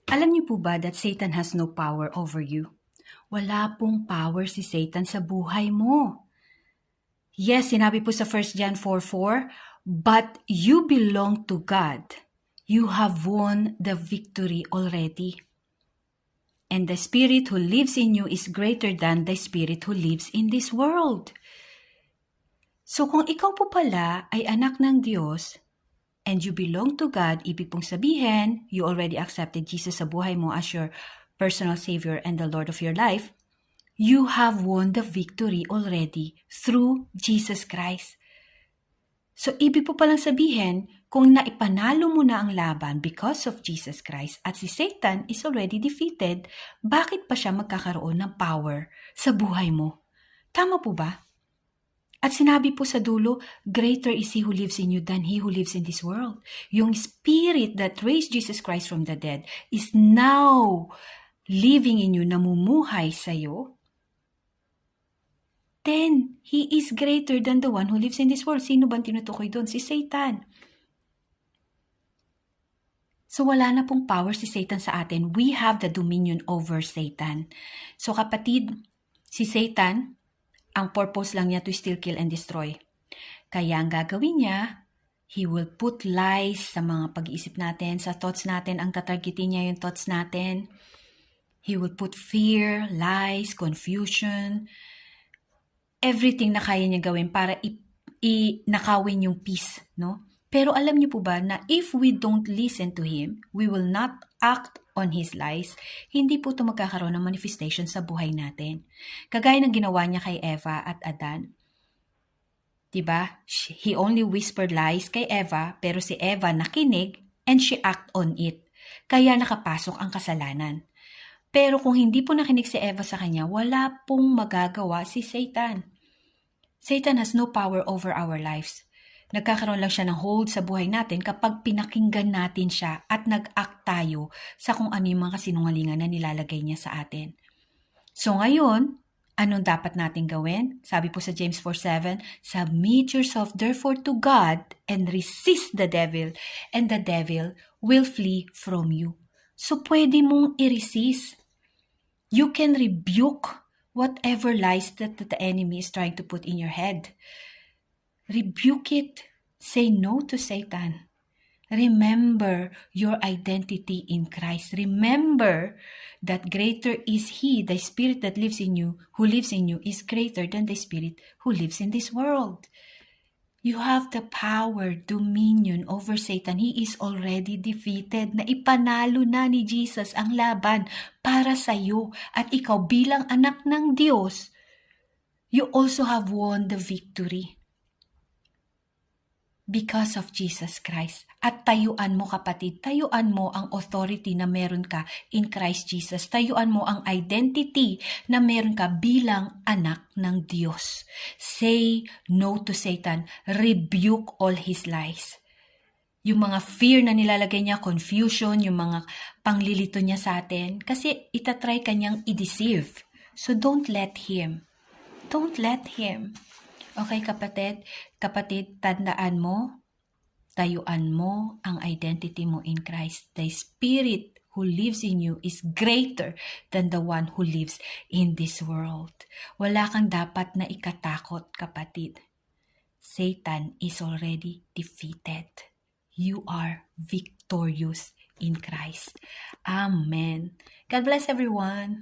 Alam niyo po ba that Satan has no power over you? Wala pong power si Satan sa buhay mo. Yes, sinabi po sa 1 John 4:4, but you belong to God. You have won the victory already. And the spirit who lives in you is greater than the spirit who lives in this world. So kung ikaw po pala ay anak ng Diyos, and you belong to God, ibig pong sabihin, you already accepted Jesus sa buhay mo as your personal Savior and the Lord of your life, you have won the victory already through Jesus Christ. So, ibig po palang sabihin, kung naipanalo mo na ang laban because of Jesus Christ at si Satan is already defeated, bakit pa siya magkakaroon ng power sa buhay mo? Tama po ba? At sinabi po sa dulo, greater is He who lives in you than he who lives in this world. Yung spirit that raised Jesus Christ from the dead is now living in you, namumuhay sa'yo. Then, He is greater than the one who lives in this world. Sino bang tinutukoy doon? Si Satan. So wala na pong power si Satan sa atin. We have the dominion over Satan. So kapatid, si Satan, ang purpose lang niya to steal, kill, and destroy. Kaya ang gagawin niya, he will put lies sa mga pag-iisip natin, sa thoughts natin. Ang tatargetin niya yung thoughts natin. He will put fear, lies, confusion, everything na kaya niya gawin para nakawin yung peace, no? Pero alam niyo po ba na if we don't listen to him, we will not act on his lies, hindi po ito magkakaroon ng manifestation sa buhay natin. Kagaya ng ginawa niya kay Eva at Adan. Diba? He only whispered lies kay Eva, pero si Eva nakinig and she act on it. Kaya nakapasok ang kasalanan. Pero kung hindi po nakinig si Eva sa kanya, wala pong magagawa si Satan. Satan has no power over our lives. Nagkakaroon lang siya ng hold sa buhay natin kapag pinakinggan natin siya at nag-act tayo sa kung ano yung mga kasinungalingan na nilalagay niya sa atin. So ngayon, anong dapat natin gawin? Sabi po sa James 4:7, submit yourself therefore to God and resist the devil, and the devil will flee from you. So pwede mong i-resist. You can rebuke whatever lies that the enemy is trying to put in your head. Rebuke it. Say no to Satan. Remember your identity in Christ. Remember that greater is He, the Spirit that lives in you, who lives in you, is greater than the Spirit who lives in this world. You have the power, dominion over Satan. He is already defeated. Naipanalo na ni Jesus ang laban para sa iyo. At ikaw bilang anak ng Diyos, you also have won the victory. Because of Jesus Christ. At tayuan mo kapatid, tayuan mo ang authority na meron ka in Christ Jesus. Tayuan mo ang identity na meron ka bilang anak ng Diyos. Say no to Satan. Rebuke all his lies. Yung mga fear na nilalagay niya, confusion, yung mga panglilito niya sa atin, kasi itatry kanyang i-deceive. So don't let him. Don't let him. Okay, kapatid, tandaan mo, tayuan mo ang identity mo in Christ. The Spirit who lives in you is greater than the one who lives in this world. Wala kang dapat na ikatakot, kapatid. Satan is already defeated. You are victorious in Christ. Amen. God bless everyone.